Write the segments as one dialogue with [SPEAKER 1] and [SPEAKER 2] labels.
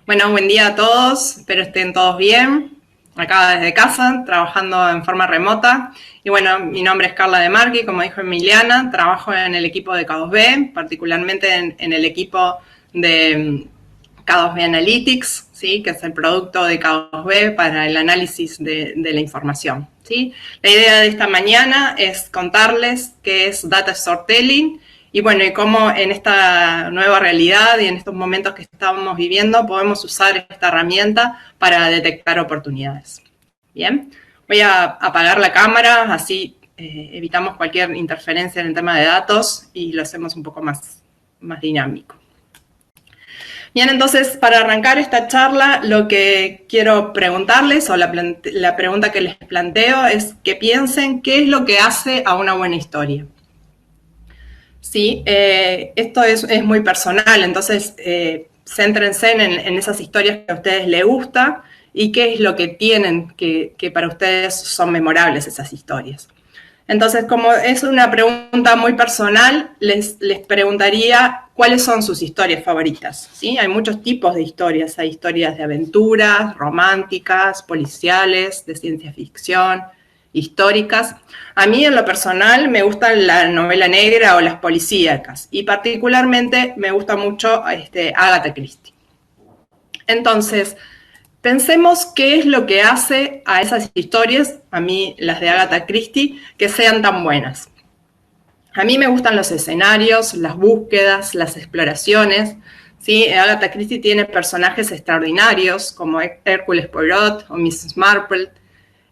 [SPEAKER 1] Bueno, buen día a todos, espero estén todos bien. Acá desde casa, trabajando en forma remota. Y bueno, mi nombre es Carla De Marchi, como dijo Emiliana, trabajo en el equipo de K2B, particularmente en el equipo de K2B Analytics, ¿sí? Que es el producto de K2B para el análisis de la información, ¿sí? La idea de esta mañana es contarles qué es Data Storytelling y bueno, y cómo en esta nueva realidad y en estos momentos que estamos viviendo podemos usar esta herramienta para detectar oportunidades. Bien, voy a apagar la cámara, así evitamos cualquier interferencia en el tema de datos y lo hacemos un poco más dinámico. Bien, entonces, para arrancar esta charla, lo que quiero preguntarles, o la pregunta que les planteo, es que piensen qué es lo que hace a una buena historia. Sí, esto es muy personal, entonces céntrense en esas historias que a ustedes les gusta y qué es lo que tienen que para ustedes son memorables esas historias. Entonces, como es una pregunta muy personal, les preguntaría cuáles son sus historias favoritas. ¿Sí? Hay muchos tipos de historias. Hay historias de aventuras, románticas, policiales, de ciencia ficción, históricas. A mí, en lo personal, me gusta la novela negra o las policíacas. Y particularmente me gusta mucho Agatha Christie. Entonces, pensemos qué es lo que hace a esas historias, a mí las de Agatha Christie, que sean tan buenas. A mí me gustan los escenarios, las búsquedas, las exploraciones. ¿Sí? Agatha Christie tiene personajes extraordinarios como Hércules Poirot o Mrs. Marple.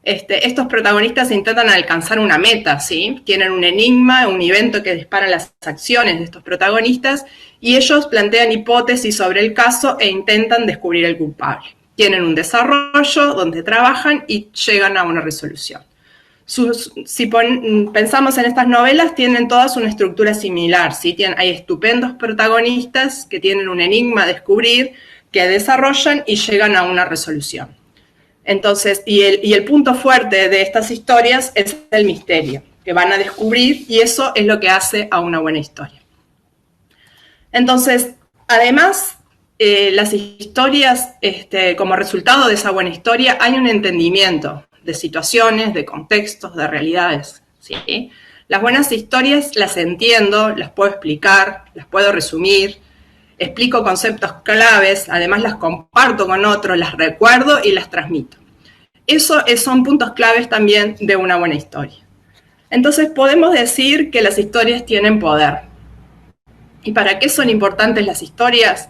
[SPEAKER 1] Estos protagonistas intentan alcanzar una meta, ¿sí? Tienen un enigma, un evento que dispara las acciones de estos protagonistas y ellos plantean hipótesis sobre el caso e intentan descubrir el culpable. Tienen un desarrollo donde trabajan y llegan a una resolución. Si pensamos en estas novelas, tienen todas una estructura similar, ¿sí? Hay estupendos protagonistas que tienen un enigma a descubrir, que desarrollan y llegan a una resolución. Entonces, y el punto fuerte de estas historias es el misterio, que van a descubrir, y eso es lo que hace a una buena historia. Entonces, además, las historias, como resultado de esa buena historia, hay un entendimiento de situaciones, de contextos, de realidades, ¿sí? Las buenas historias las entiendo, las puedo explicar, las puedo resumir, explico conceptos claves, además las comparto con otros, las recuerdo y las transmito. Esos son puntos claves también de una buena historia. Entonces podemos decir que las historias tienen poder. ¿Y para qué son importantes las historias?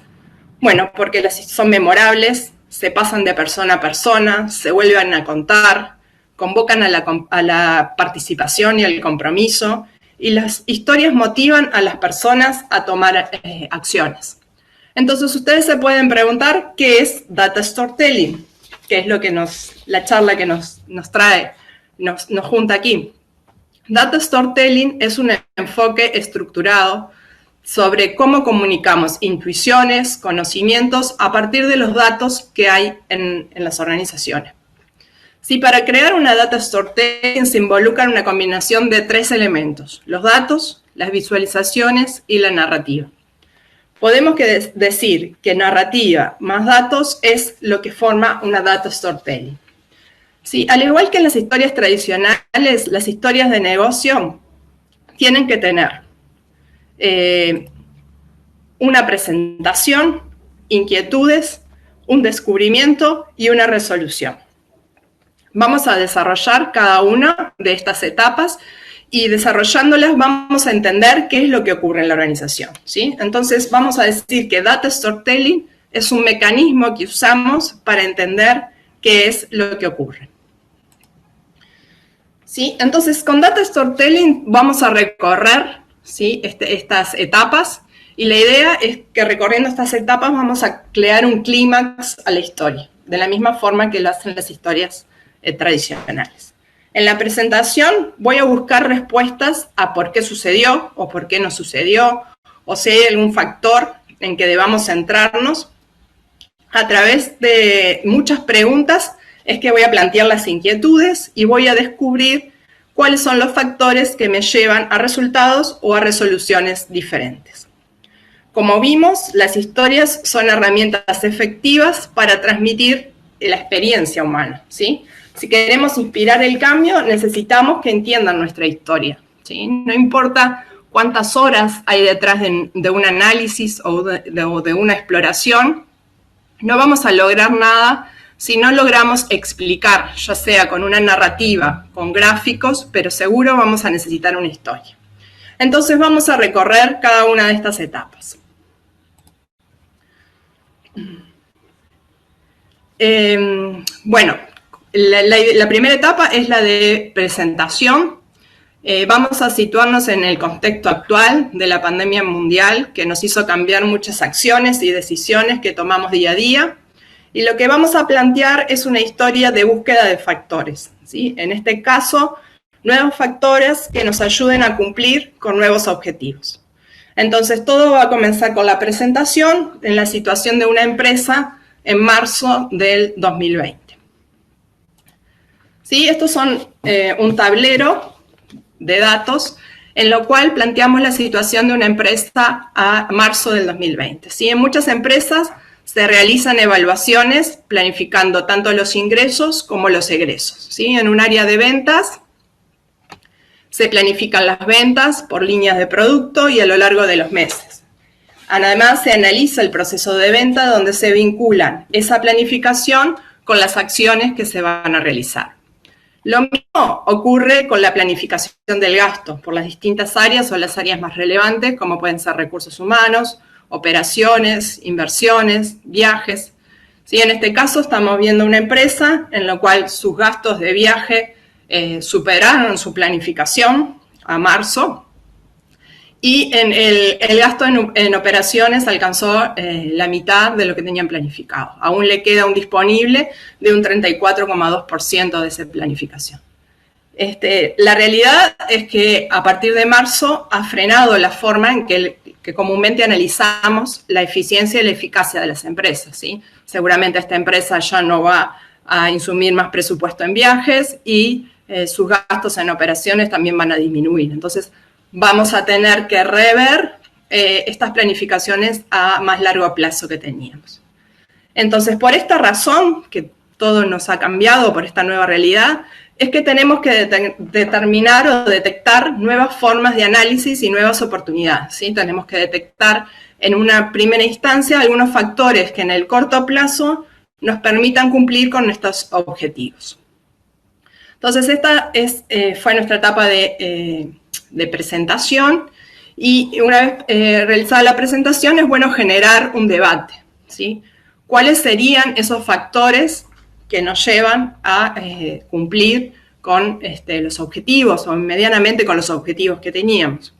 [SPEAKER 1] Bueno, porque son memorables, se pasan de persona a persona, se vuelven a contar, convocan a la participación y al compromiso, y las historias motivan a las personas a tomar acciones. Entonces ustedes se pueden preguntar qué es Data Storytelling, que es lo que la charla que nos trae, nos junta aquí. Data Storytelling es un enfoque estructurado sobre cómo comunicamos intuiciones, conocimientos a partir de los datos que hay en las organizaciones. Sí, para crear una Data Storytelling se involucra una combinación de 3 elementos: los datos, las visualizaciones y la narrativa. Podemos decir que narrativa más datos es lo que forma una Data Storytelling. Sí, al igual que en las historias tradicionales, las historias de negocio tienen que tener una presentación, inquietudes, un descubrimiento y una resolución. Vamos a desarrollar cada una de estas etapas y desarrollándolas vamos a entender qué es lo que ocurre en la organización, ¿sí? Entonces vamos a decir que Data Storytelling es un mecanismo que usamos para entender qué es lo que ocurre. ¿Sí? Entonces con Data Storytelling vamos a recorrer, ¿sí? estas etapas y la idea es que recorriendo estas etapas vamos a crear un clímax a la historia, de la misma forma que lo hacen las historias tradicionales. En la presentación voy a buscar respuestas a por qué sucedió o por qué no sucedió, o si hay algún factor en que debamos centrarnos. A través de muchas preguntas es que voy a plantear las inquietudes y voy a descubrir cuáles son los factores que me llevan a resultados o a resoluciones diferentes. Como vimos, las historias son herramientas efectivas para transmitir la experiencia humana, ¿sí? Si queremos inspirar el cambio, necesitamos que entiendan nuestra historia, ¿sí? No importa cuántas horas hay detrás de un análisis o de una exploración, no vamos a lograr nada si no logramos explicar, ya sea con una narrativa, con gráficos, pero seguro vamos a necesitar una historia. Entonces vamos a recorrer cada una de estas etapas. Bueno, la primera etapa es la de presentación. Vamos a situarnos en el contexto actual de la pandemia mundial que nos hizo cambiar muchas acciones y decisiones que tomamos día a día. Y lo que vamos a plantear es una historia de búsqueda de factores, ¿sí? En este caso, nuevos factores que nos ayuden a cumplir con nuevos objetivos. Entonces, todo va a comenzar con la presentación en la situación de una empresa en marzo del 2020. ¿Sí? Estos son un tablero de datos en lo cual planteamos la situación de una empresa a marzo del 2020. ¿Sí? En muchas empresas se realizan evaluaciones planificando tanto los ingresos como los egresos. ¿Sí? En un área de ventas se planifican las ventas por líneas de producto y a lo largo de los meses. Además, se analiza el proceso de venta donde se vinculan esa planificación con las acciones que se van a realizar. Lo mismo ocurre con la planificación del gasto por las distintas áreas o las áreas más relevantes, como pueden ser recursos humanos, operaciones, inversiones, viajes. ¿Sí? En este caso estamos viendo una empresa en la cual sus gastos de viaje superaron su planificación a marzo y el gasto en operaciones alcanzó la mitad de lo que tenían planificado. Aún le queda un disponible de un 34,2% de esa planificación. La realidad es que a partir de marzo ha frenado la forma en que comúnmente analizamos la eficiencia y la eficacia de las empresas, ¿sí? Seguramente esta empresa ya no va a insumir más presupuesto en viajes y sus gastos en operaciones también van a disminuir. Entonces, vamos a tener que rever estas planificaciones a más largo plazo que teníamos. Entonces, por esta razón, que todo nos ha cambiado por esta nueva realidad, es que tenemos que determinar o detectar nuevas formas de análisis y nuevas oportunidades, ¿sí? Tenemos que detectar en una primera instancia algunos factores que en el corto plazo nos permitan cumplir con nuestros objetivos. Entonces, esta fue nuestra etapa de presentación y una vez realizada la presentación es bueno generar un debate, ¿sí? ¿Cuáles serían esos factores que nos llevan a cumplir con los objetivos o medianamente con los objetivos que teníamos?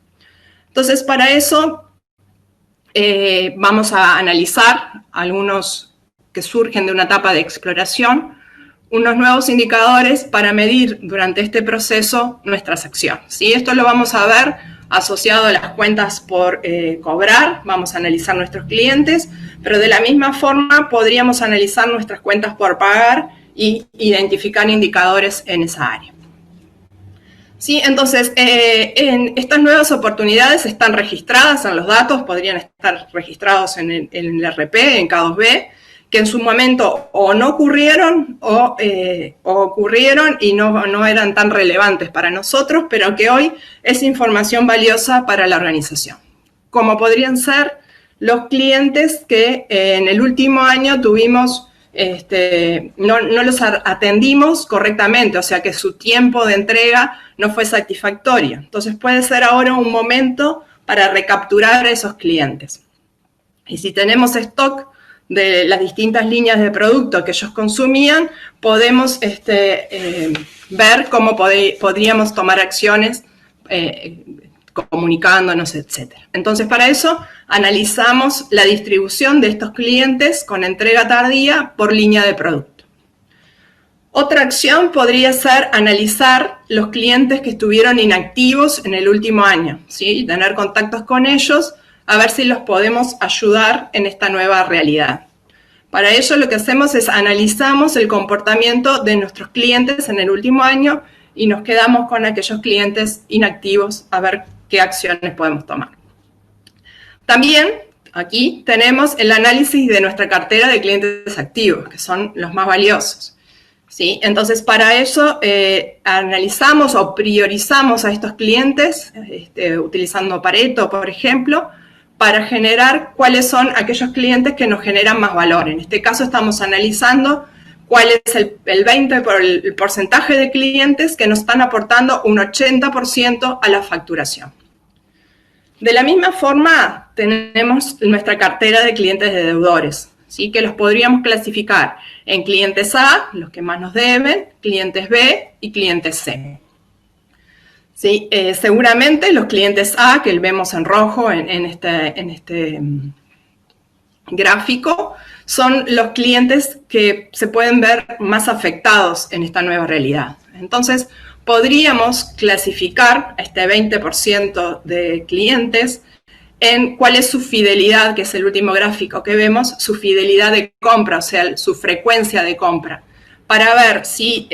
[SPEAKER 1] Entonces, para eso vamos a analizar algunos que surgen de una etapa de exploración, unos nuevos indicadores para medir durante este proceso nuestras acciones, ¿sí? Esto lo vamos a ver asociado a las cuentas por cobrar, vamos a analizar nuestros clientes, pero de la misma forma podríamos analizar nuestras cuentas por pagar y identificar indicadores en esa área. ¿Sí? Entonces, estas nuevas oportunidades están registradas en los datos, podrían estar registrados en el RP, en K2B, que en su momento o no ocurrieron o ocurrieron y no eran tan relevantes para nosotros, pero que hoy es información valiosa para la organización. Como podrían ser los clientes que en el último año tuvimos, no los atendimos correctamente, o sea que su tiempo de entrega no fue satisfactorio. Entonces puede ser ahora un momento para recapturar a esos clientes. Y si tenemos stock de las distintas líneas de producto que ellos consumían, podemos ver cómo podríamos tomar acciones comunicándonos, etc. Entonces, para eso, analizamos la distribución de estos clientes con entrega tardía por línea de producto. Otra acción podría ser analizar los clientes que estuvieron inactivos en el último año, ¿sí? Tener contactos con ellos, a ver si los podemos ayudar en esta nueva realidad. Para ello lo que hacemos es analizamos el comportamiento de nuestros clientes en el último año y nos quedamos con aquellos clientes inactivos a ver qué acciones podemos tomar. También Aquí tenemos el análisis de nuestra cartera de clientes activos, que son los más valiosos, ¿sí? Entonces, para eso analizamos o priorizamos a estos clientes, utilizando Pareto, por ejemplo, para generar cuáles son aquellos clientes que nos generan más valor. En este caso estamos analizando cuál es el porcentaje de clientes que nos están aportando un 80% a la facturación. De la misma forma, tenemos nuestra cartera de clientes de deudores, ¿sí? Que los podríamos clasificar en clientes A, los que más nos deben, clientes B y clientes C. ¿Sí? Seguramente los clientes A, que vemos en rojo en este gráfico, son los clientes que se pueden ver más afectados en esta nueva realidad. Entonces, podríamos clasificar a este 20% de clientes en cuál es su fidelidad, que es el último gráfico que vemos, su fidelidad de compra, o sea, su frecuencia de compra, para ver si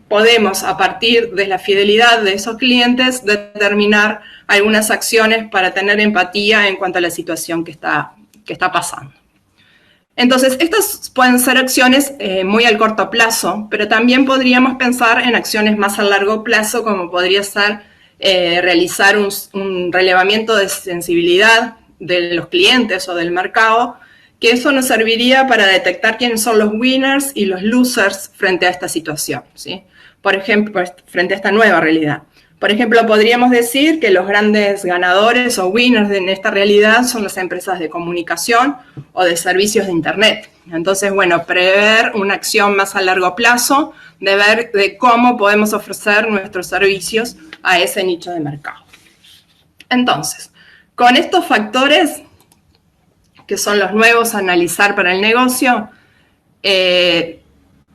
[SPEAKER 1] podemos, a partir de la fidelidad de esos clientes, determinar algunas acciones para tener empatía en cuanto a la situación que está pasando. Entonces, estas pueden ser acciones muy al corto plazo, pero también podríamos pensar en acciones más a largo plazo, como podría ser realizar un relevamiento de sensibilidad de los clientes o del mercado, que eso nos serviría para detectar quiénes son los winners y los losers frente a esta situación, ¿sí? Por ejemplo, frente a esta nueva realidad. Por ejemplo, podríamos decir que los grandes ganadores o winners en esta realidad son las empresas de comunicación o de servicios de Internet. Entonces, bueno, prever una acción más a largo plazo, de ver de cómo podemos ofrecer nuestros servicios a ese nicho de mercado. Entonces, con estos factores, que son los nuevos a analizar para el negocio,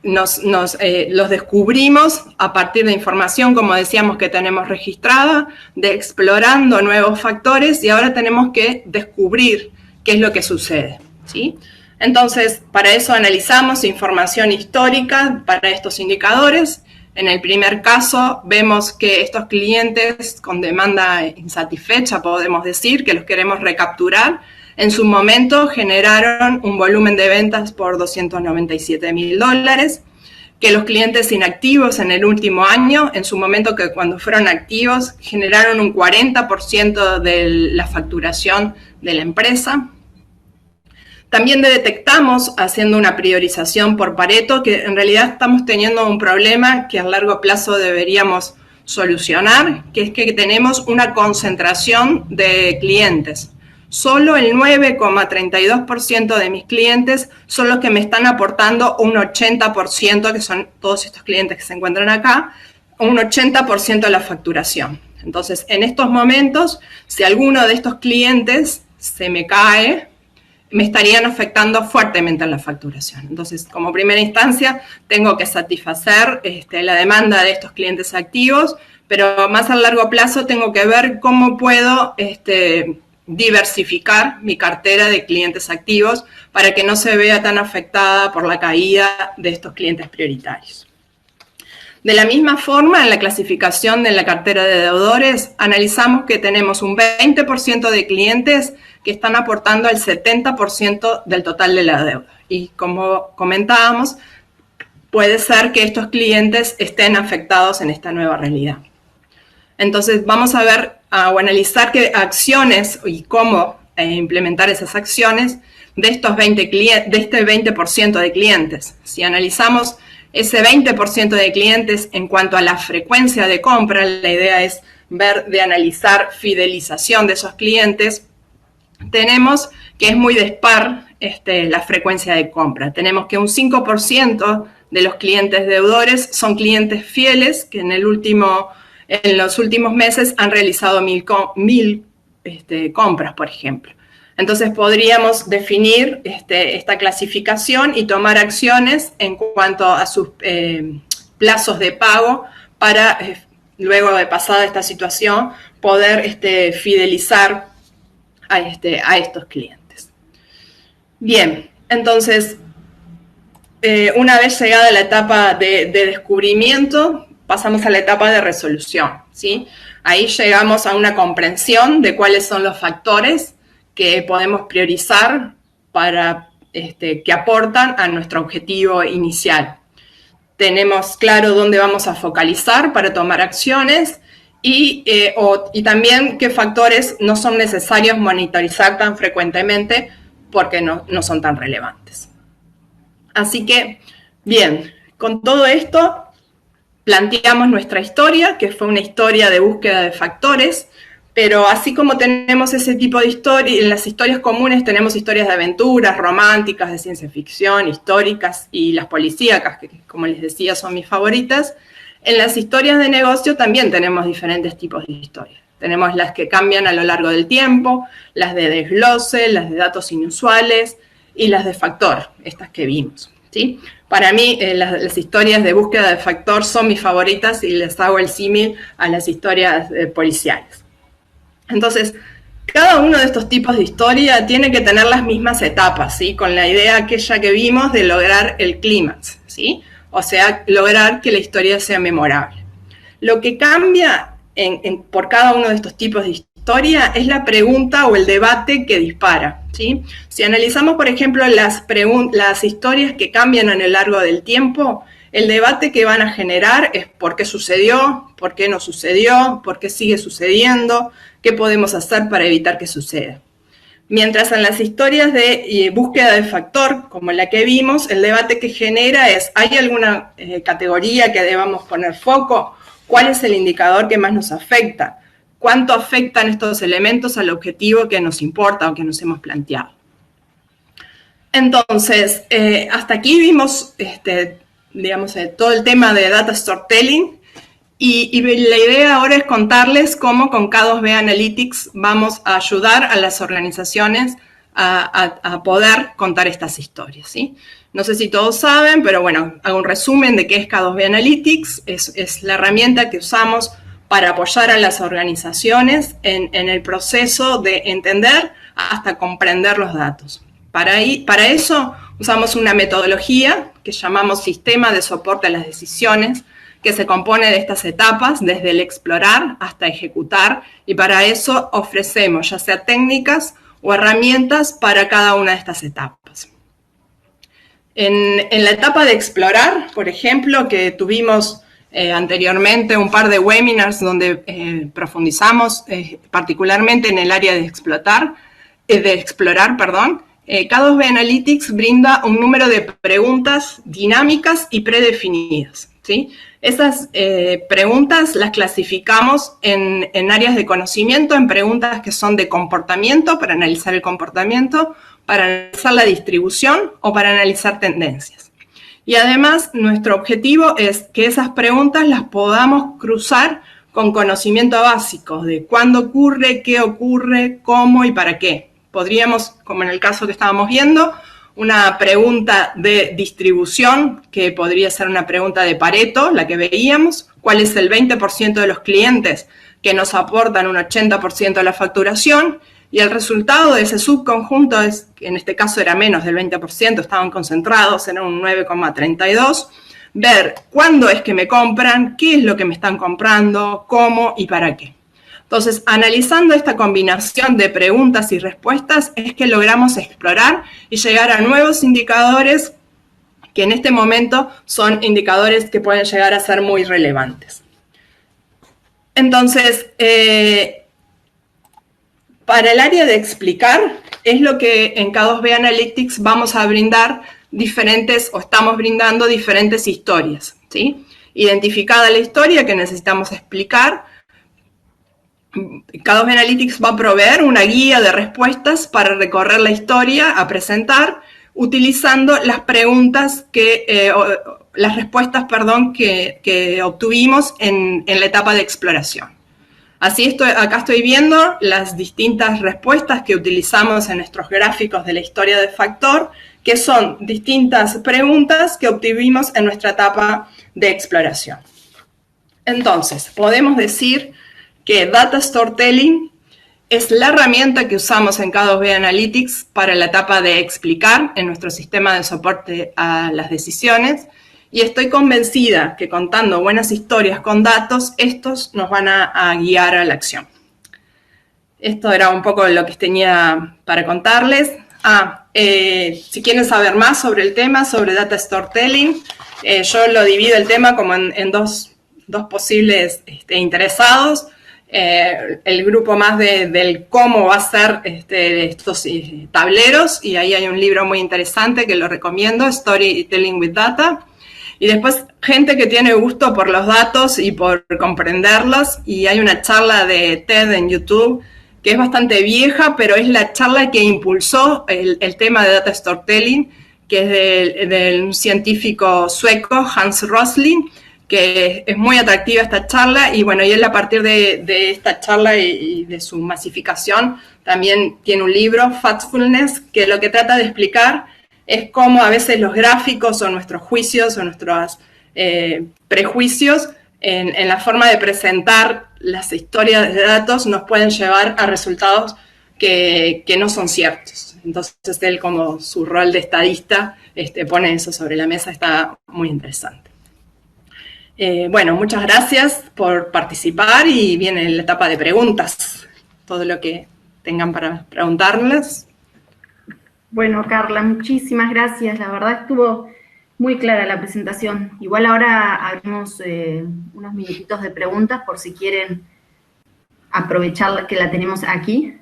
[SPEAKER 1] los descubrimos a partir de información, como decíamos, que tenemos registrada, de explorando nuevos factores, y ahora tenemos que descubrir qué es lo que sucede, ¿sí? Entonces, para eso analizamos información histórica para estos indicadores. En el primer caso, vemos que estos clientes con demanda insatisfecha, podemos decir, que los queremos recapturar, en su momento generaron un volumen de ventas por $297.000, que los clientes inactivos en el último año, en su momento que cuando fueron activos, generaron un 40% de la facturación de la empresa. También detectamos, haciendo una priorización por Pareto, que en realidad estamos teniendo un problema que a largo plazo deberíamos solucionar, que es que tenemos una concentración de clientes. Solo el 9,32% de mis clientes son los que me están aportando un 80%, que son todos estos clientes que se encuentran acá, un 80% de la facturación. Entonces, en estos momentos, si alguno de estos clientes se me cae, me estarían afectando fuertemente en la facturación. Entonces, como primera instancia, tengo que satisfacer la demanda de estos clientes activos, pero más a largo plazo tengo que ver cómo puedo diversificar mi cartera de clientes activos para que no se vea tan afectada por la caída de estos clientes prioritarios. De la misma forma, en la clasificación de la cartera de deudores, analizamos que tenemos un 20% de clientes que están aportando el 70% del total de la deuda. Y como comentábamos, puede ser que estos clientes estén afectados en esta nueva realidad. Entonces, vamos a ver o analizar qué acciones y cómo implementar esas acciones de este 20% de clientes. Si analizamos ese 20% de clientes en cuanto a la frecuencia de compra, la idea es analizar fidelización de esos clientes, tenemos que es muy dispar la frecuencia de compra. Tenemos que un 5% de los clientes deudores son clientes fieles que en los últimos meses han realizado 1.000 compras, por ejemplo. Entonces, podríamos definir esta clasificación y tomar acciones en cuanto a sus plazos de pago para, luego de pasada esta situación, poder fidelizar a estos clientes. Bien, entonces, una vez llegada la etapa de descubrimiento, pasamos a la etapa de resolución, ¿sí? Ahí llegamos a una comprensión de cuáles son los factores que podemos priorizar para que aportan a nuestro objetivo inicial. Tenemos claro dónde vamos a focalizar para tomar acciones y también qué factores no son necesarios monitorizar tan frecuentemente porque no son tan relevantes. Así que, bien, con todo esto planteamos nuestra historia, que fue una historia de búsqueda de factores, pero así como tenemos ese tipo de historia, en las historias comunes tenemos historias de aventuras, románticas, de ciencia ficción, históricas y las policíacas, que como les decía son mis favoritas. En las historias de negocio también tenemos diferentes tipos de historias. Tenemos las que cambian a lo largo del tiempo, las de desglose, las de datos inusuales y las de factor, estas que vimos, ¿sí? Para mí las historias de búsqueda de factor son mis favoritas y les hago el símil a las historias policiales. Entonces, cada uno de estos tipos de historia tiene que tener las mismas etapas, ¿sí? Con la idea aquella que vimos de lograr el clímax, ¿sí? O sea, lograr que la historia sea memorable. Lo que cambia por cada uno de estos tipos de historia es la pregunta o el debate que dispara, ¿sí? Si analizamos, por ejemplo, las historias que cambian a lo largo del tiempo, el debate que van a generar es por qué sucedió, por qué no sucedió, por qué sigue sucediendo, qué podemos hacer para evitar que suceda. Mientras en las historias de búsqueda de factor, como la que vimos, el debate que genera es, ¿hay alguna categoría que debamos poner foco? ¿Cuál es el indicador que más nos afecta? ¿Cuánto afectan estos elementos al objetivo que nos importa o que nos hemos planteado? Entonces, hasta aquí vimos digamos, todo el tema de Data Storytelling y la idea ahora es contarles cómo con K2B Analytics vamos a ayudar a las organizaciones a poder contar estas historias, ¿sí? No sé si todos saben, pero bueno, hago un resumen de qué es K2B Analytics. Es la herramienta que usamos para apoyar a las organizaciones en el proceso de entender hasta comprender los datos. Para eso usamos una metodología que llamamos Sistema de Soporte a las Decisiones, que se compone de estas etapas, desde el explorar hasta ejecutar, y para eso ofrecemos ya sea técnicas o herramientas para cada una de estas etapas. En la etapa de explorar, por ejemplo, que tuvimos anteriormente un par de webinars donde profundizamos particularmente en el área de explorar, K2B Analytics brinda un número de preguntas dinámicas y predefinidas, ¿sí? Esas preguntas las clasificamos en áreas de conocimiento, en preguntas que son de comportamiento, para analizar el comportamiento, para analizar la distribución o para analizar tendencias. Y además, nuestro objetivo es que esas preguntas las podamos cruzar con conocimiento básico de cuándo ocurre, qué ocurre, cómo y para qué. Podríamos, como en el caso que estábamos viendo, una pregunta de distribución, que podría ser una pregunta de Pareto, la que veíamos, cuál es el 20% de los clientes que nos aportan un 80% de la facturación, y el resultado de ese subconjunto, en este caso era menos del 20%, estaban concentrados, era un 9,32%, ver cuándo es que me compran, qué es lo que me están comprando, cómo y para qué. Entonces, analizando esta combinación de preguntas y respuestas es que logramos explorar y llegar a nuevos indicadores que en este momento son indicadores que pueden llegar a ser muy relevantes. Entonces, para el área de explicar, es lo que en K2B Analytics vamos a brindar estamos brindando diferentes historias, ¿sí? Identificada la historia que necesitamos explicar, K2B Analytics va a proveer una guía de respuestas para recorrer la historia a presentar, utilizando las preguntas las respuestas que obtuvimos en la etapa de exploración. Así acá estoy viendo las distintas respuestas que utilizamos en nuestros gráficos de la historia de factor, que son distintas preguntas que obtuvimos en nuestra etapa de exploración. Entonces, podemos decir que Data Storytelling es la herramienta que usamos en K2B Analytics para la etapa de explicar en nuestro sistema de soporte a las decisiones, y estoy convencida que contando buenas historias con datos, estos nos van a guiar a la acción. Esto era un poco lo que tenía para contarles. Si quieren saber más sobre el tema, sobre Data Storytelling, yo lo divido el tema como en dos posibles interesados. El grupo más del cómo va a ser estos tableros, y ahí hay un libro muy interesante que lo recomiendo, Storytelling with Data. Y después gente que tiene gusto por los datos y por comprenderlos, y hay una charla de TED en YouTube que es bastante vieja, pero es la charla que impulsó el tema de Data Storytelling, que es de un científico sueco, Hans Rosling, que es muy atractiva esta charla, y bueno, y él a partir de esta charla y de su masificación también tiene un libro, Factfulness, que lo que trata de explicar es cómo a veces los gráficos o nuestros juicios o nuestros prejuicios en la forma de presentar las historias de datos nos pueden llevar a resultados que no son ciertos. Entonces él, como su rol de estadista, pone eso sobre la mesa, está muy interesante. Bueno, muchas gracias por participar, y viene la etapa de preguntas, todo lo que tengan para preguntarles.
[SPEAKER 2] Bueno, Carla, muchísimas gracias. La verdad estuvo muy clara la presentación. Igual ahora abrimos unos minutitos de preguntas por si quieren aprovechar que la tenemos aquí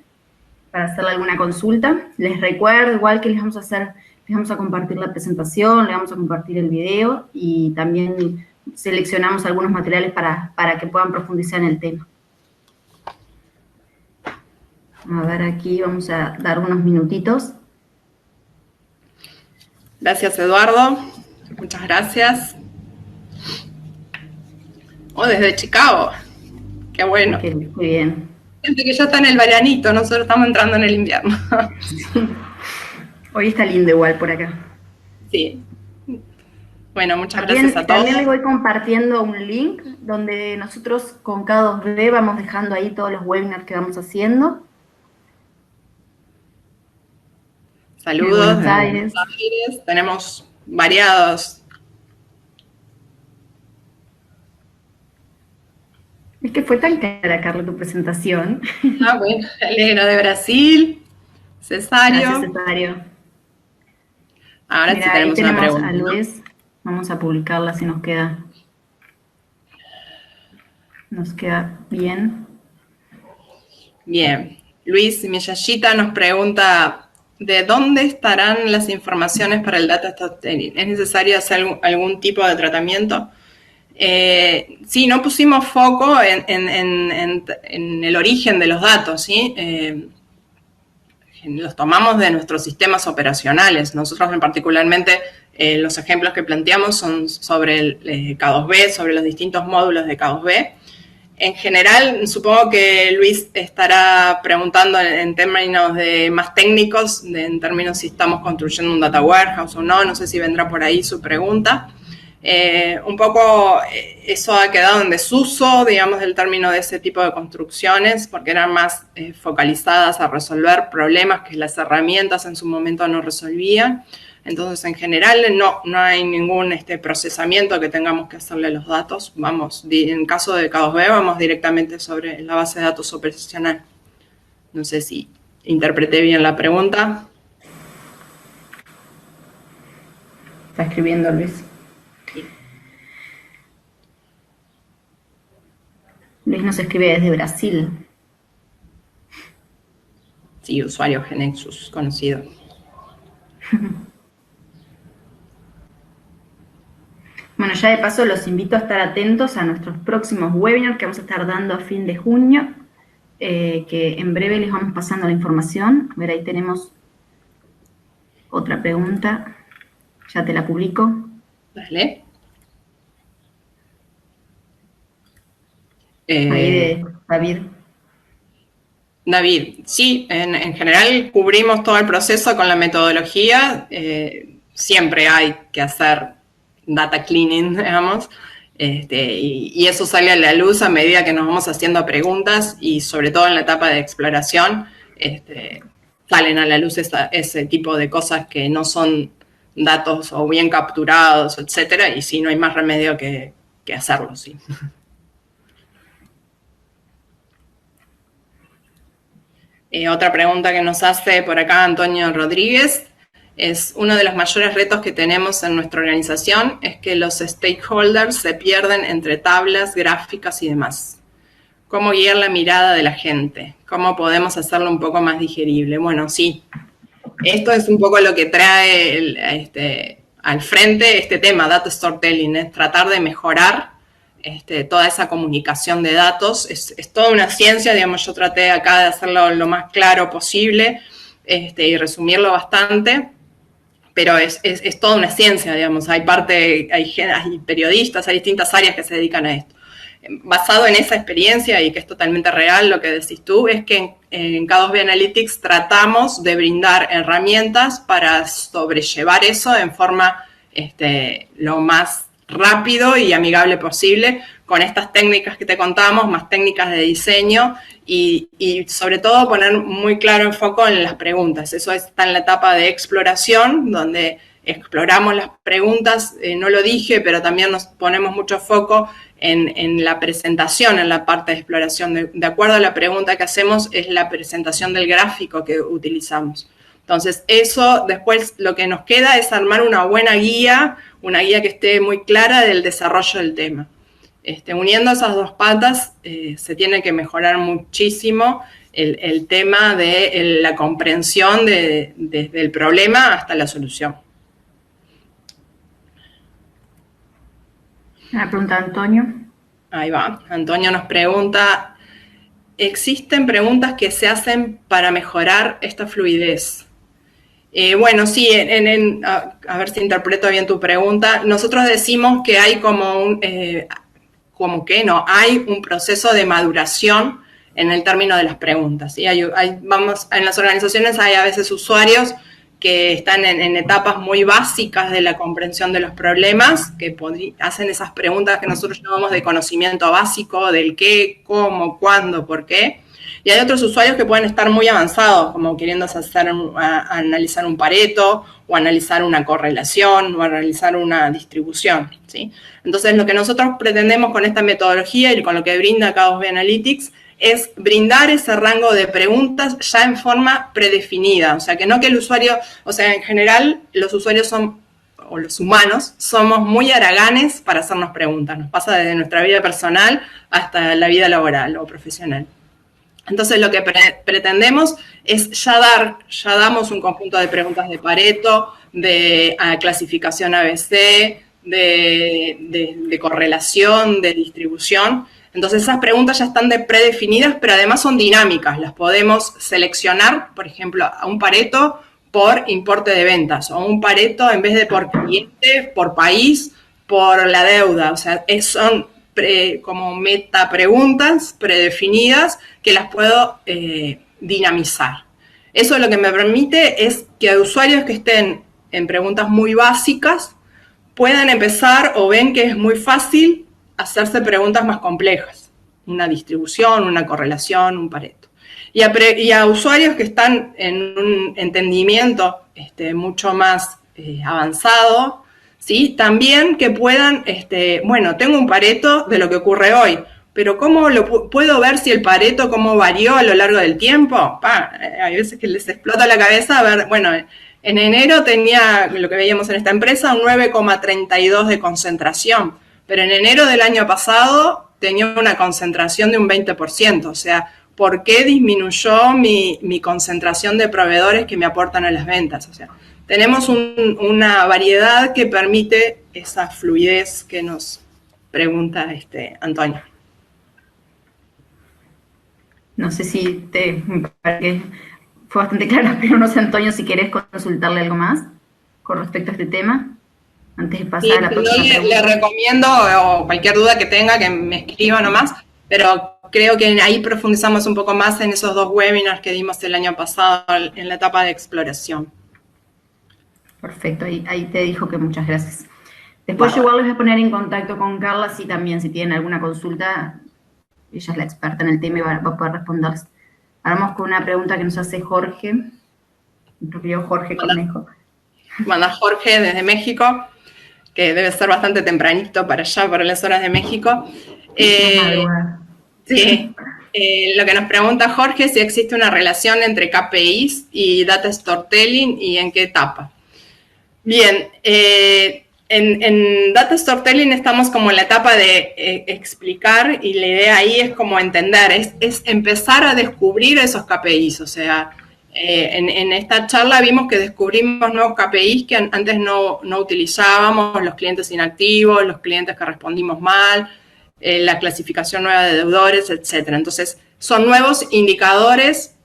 [SPEAKER 2] para hacerle alguna consulta. Les recuerdo igual que les vamos a compartir la presentación, les vamos a compartir el video, y también seleccionamos algunos materiales para que puedan profundizar en el tema. A ver, aquí vamos a dar unos minutitos.
[SPEAKER 1] Gracias, Eduardo. Muchas gracias. Desde Chicago. Qué bueno.
[SPEAKER 2] Okay, muy bien.
[SPEAKER 1] Gente que ya está en el veranito, nosotros estamos entrando en el invierno.
[SPEAKER 2] Sí. Hoy está lindo igual por acá.
[SPEAKER 1] Sí. Bueno, muchas gracias a todos.
[SPEAKER 2] También les voy compartiendo un link donde nosotros con K2B vamos dejando ahí todos los webinars que vamos haciendo.
[SPEAKER 1] Saludos.
[SPEAKER 2] Buenos Aires.
[SPEAKER 1] Tenemos variados.
[SPEAKER 2] Es que fue tan clara, Carla, tu presentación.
[SPEAKER 1] Bueno, Elena de Brasil, Cesario.
[SPEAKER 2] Gracias, Cesario.
[SPEAKER 1] Ahora sí tenemos una pregunta.
[SPEAKER 2] A Luis. Vamos a publicarla si nos queda bien.
[SPEAKER 1] Bien. Luis Miyashita nos pregunta: ¿de dónde estarán las informaciones para el data storytelling? ¿Es necesario hacer algún tipo de tratamiento? Sí, no pusimos foco en el origen de los datos, ¿sí? Los tomamos de nuestros sistemas operacionales. Nosotros particularmente los ejemplos que planteamos son sobre el K2B, sobre los distintos módulos de K2B. En general, supongo que Luis estará preguntando en términos más técnicos, en términos si estamos construyendo un data warehouse o no sé si vendrá por ahí su pregunta. Un poco eso ha quedado en desuso, digamos, del término de ese tipo de construcciones, porque eran más focalizadas a resolver problemas que las herramientas en su momento no resolvían. Entonces, en general, no hay ningún procesamiento que tengamos que hacerle a los datos. En caso de K2B, vamos directamente sobre la base de datos operacional. No sé si interpreté bien la pregunta.
[SPEAKER 2] Está escribiendo Luis. Luis nos escribe desde Brasil.
[SPEAKER 1] Sí, usuario Genexus, conocido.
[SPEAKER 2] Bueno, ya de paso los invito a estar atentos a nuestros próximos webinars que vamos a estar dando a fin de junio, que en breve les vamos pasando la información. A ver, ahí tenemos otra pregunta. Ya te la publico.
[SPEAKER 1] Dale.
[SPEAKER 2] Ahí de David.
[SPEAKER 1] David, sí, en general cubrimos todo el proceso con la metodología. Siempre hay que hacer data cleaning, digamos, y eso sale a la luz a medida que nos vamos haciendo preguntas, y sobre todo en la etapa de exploración salen a la luz ese tipo de cosas que no son datos o bien capturados, etcétera, y sí, no hay más remedio que hacerlo, sí. Otra pregunta que nos hace por acá Antonio Rodríguez es: uno de los mayores retos que tenemos en nuestra organización es que los stakeholders se pierden entre tablas, gráficas y demás. ¿Cómo guiar la mirada de la gente? ¿Cómo podemos hacerlo un poco más digerible? Bueno, sí, esto es un poco lo que trae al frente este tema, Data Storytelling, es tratar de mejorar toda esa comunicación de datos. Es toda una ciencia, digamos, yo traté acá de hacerlo lo más claro posible y resumirlo bastante, pero es toda una ciencia, digamos, hay periodistas, hay distintas áreas que se dedican a esto. Basado en esa experiencia y que es totalmente real lo que decís tú, es que en K2B Analytics tratamos de brindar herramientas para sobrellevar eso en forma lo más rápido y amigable posible, con estas técnicas que te contamos, más técnicas de diseño y sobre todo poner muy claro enfoque en las preguntas. Eso está en la etapa de exploración, donde exploramos las preguntas, no lo dije, pero también nos ponemos mucho foco en la presentación, en la parte de exploración. De acuerdo a la pregunta que hacemos, es la presentación del gráfico que utilizamos. Entonces, eso después lo que nos queda es armar una buena guía, una guía que esté muy clara del desarrollo del tema. Uniendo esas dos patas, se tiene que mejorar muchísimo el tema de la comprensión desde el problema hasta la solución.
[SPEAKER 2] Una pregunta de Antonio.
[SPEAKER 1] Ahí va. Antonio nos pregunta: ¿existen preguntas que se hacen para mejorar esta fluidez? Bueno, sí, a ver si interpreto bien tu pregunta. Nosotros decimos que hay hay un proceso de maduración en el término de las preguntas, ¿sí? En las organizaciones hay a veces usuarios que están en etapas muy básicas de la comprensión de los problemas, que hacen esas preguntas que nosotros llamamos de conocimiento básico, del qué, cómo, cuándo, por qué. Y hay otros usuarios que pueden estar muy avanzados, como queriendo analizar un Pareto, o analizar una correlación, o analizar una distribución, ¿sí? Entonces, lo que nosotros pretendemos con esta metodología y con lo que brinda K2B Analytics es brindar ese rango de preguntas ya en forma predefinida. O sea, que no que el usuario, o sea, en general, los usuarios o los humanos, somos muy haraganes para hacernos preguntas. Nos pasa desde nuestra vida personal hasta la vida laboral o profesional. Entonces, lo que pretendemos es ya damos un conjunto de preguntas de Pareto, de clasificación ABC, de correlación, de distribución. Entonces, esas preguntas ya están predefinidas, pero además son dinámicas. Las podemos seleccionar, por ejemplo, a un Pareto por importe de ventas, o un Pareto en vez de por cliente, por país, por la deuda. O sea, son como meta preguntas predefinidas que las puedo dinamizar. Eso lo que me permite es que usuarios que estén en preguntas muy básicas puedan empezar o ven que es muy fácil hacerse preguntas más complejas, una distribución, una correlación, un Pareto. Y a usuarios que están en un entendimiento mucho más avanzado, ¿sí? También que puedan, bueno, tengo un Pareto de lo que ocurre hoy, pero ¿cómo puedo ver si el Pareto cómo varió a lo largo del tiempo? Hay veces que les explota la cabeza a ver, bueno, en enero tenía, lo que veíamos en esta empresa, un 9,32 de concentración, pero en enero del año pasado tenía una concentración de un 20%, o sea, ¿por qué disminuyó mi concentración de proveedores que me aportan a las ventas? O sea, tenemos una variedad que permite esa fluidez que nos pregunta Antonio.
[SPEAKER 2] No sé si fue bastante claro, pero no sé, Antonio, si querés consultarle algo más con respecto a este tema, antes de pasar a la próxima pregunta.
[SPEAKER 1] Le recomiendo, o cualquier duda que tenga, que me escriba nomás, pero creo que ahí profundizamos un poco más en esos 2 webinars que dimos el año pasado en la etapa de exploración.
[SPEAKER 2] Perfecto, ahí te dijo que muchas gracias. Después yo igual les voy a poner en contacto con Carla, si tienen alguna consulta, ella es la experta en el tema y va a poder responderles. Vamos con una pregunta que nos hace Jorge, mi propio Jorge Conejo.
[SPEAKER 1] Manda Jorge desde México, que debe ser bastante tempranito para allá, para las horas de México. Sí, Lo que nos pregunta Jorge es si existe una relación entre KPIs y Data Storytelling y en qué etapa. Bien, en Data Storytelling estamos como en la etapa de explicar, y la idea ahí es como entender, es empezar a descubrir esos KPIs. O sea, en esta charla vimos que descubrimos nuevos KPIs que antes no utilizábamos: los clientes inactivos, los clientes que respondimos mal, la clasificación nueva de deudores, etc. Entonces, son nuevos indicadores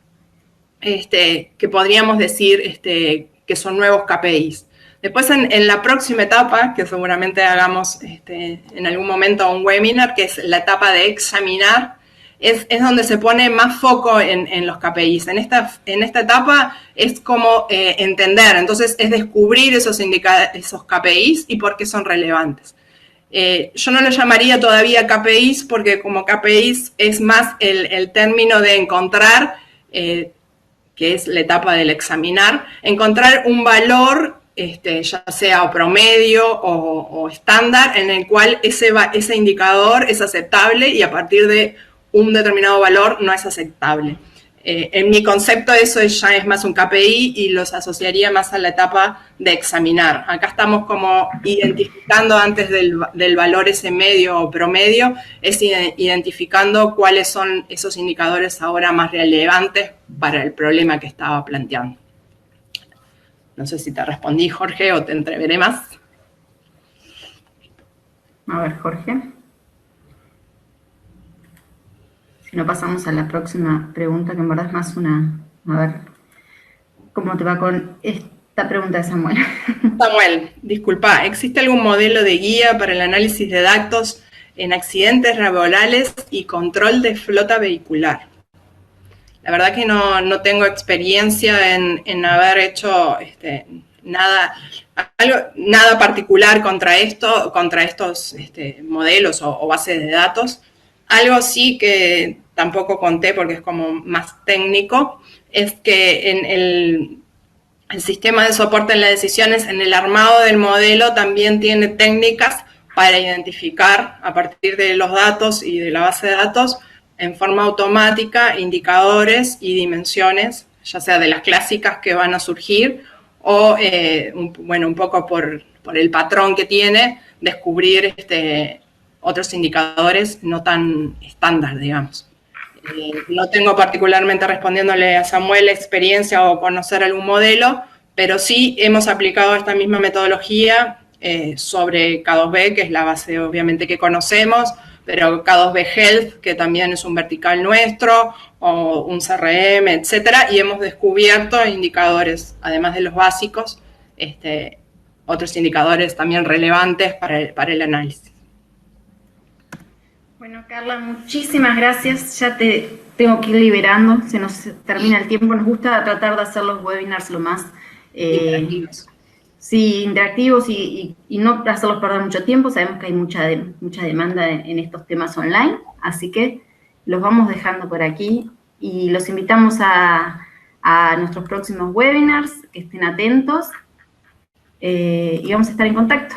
[SPEAKER 1] que podríamos decir que son nuevos KPIs. Después, en la próxima etapa, que seguramente hagamos en algún momento un webinar, que es la etapa de examinar, es donde se pone más foco en los KPIs. En esta etapa es como entender, entonces es descubrir esos KPIs y por qué son relevantes. Yo no lo llamaría todavía KPIs, porque como KPIs es más el término de encontrar, que es la etapa del examinar, encontrar un valor, ya sea promedio o estándar, en el cual ese indicador es aceptable y a partir de un determinado valor no es aceptable. En mi concepto eso ya es más un KPI y los asociaría más a la etapa de examinar. Acá estamos como identificando antes del valor ese medio o promedio, es identificando cuáles son esos indicadores ahora más relevantes para el problema que estaba planteando. No sé si te respondí, Jorge, o te entreveré más.
[SPEAKER 2] A ver, Jorge. Si no, pasamos a la próxima pregunta, que en verdad es más una... A ver, ¿cómo te va con esta pregunta de Samuel?
[SPEAKER 1] Samuel, disculpa, ¿existe algún modelo de guía para el análisis de datos en accidentes laborales y control de flota vehicular? La verdad que no tengo experiencia en haber hecho nada particular contra estos modelos o bases de datos. Algo sí que tampoco conté porque es como más técnico, es que en el sistema de soporte en las decisiones, en el armado del modelo, también tiene técnicas para identificar a partir de los datos y de la base de datos en forma automática indicadores y dimensiones, ya sea de las clásicas que van a surgir o, un poco por el patrón que tiene, descubrir otros indicadores no tan estándar, digamos. No tengo particularmente, respondiéndole a Samuel, experiencia o conocer algún modelo, pero sí hemos aplicado esta misma metodología sobre K2B, que es la base obviamente que conocemos, pero K2B Health, que también es un vertical nuestro, o un CRM, etcétera, y hemos descubierto indicadores, además de los básicos, otros indicadores también relevantes para el análisis.
[SPEAKER 2] Bueno, Carla, muchísimas gracias. Ya te tengo que ir liberando, se nos termina el tiempo. Nos gusta tratar de hacer los webinars lo más
[SPEAKER 1] interactivos.
[SPEAKER 2] Sí, interactivos y no hacerlos perder mucho tiempo. Sabemos que hay mucha demanda en estos temas online, así que los vamos dejando por aquí y los invitamos a nuestros próximos webinars, que estén atentos y vamos a estar en contacto.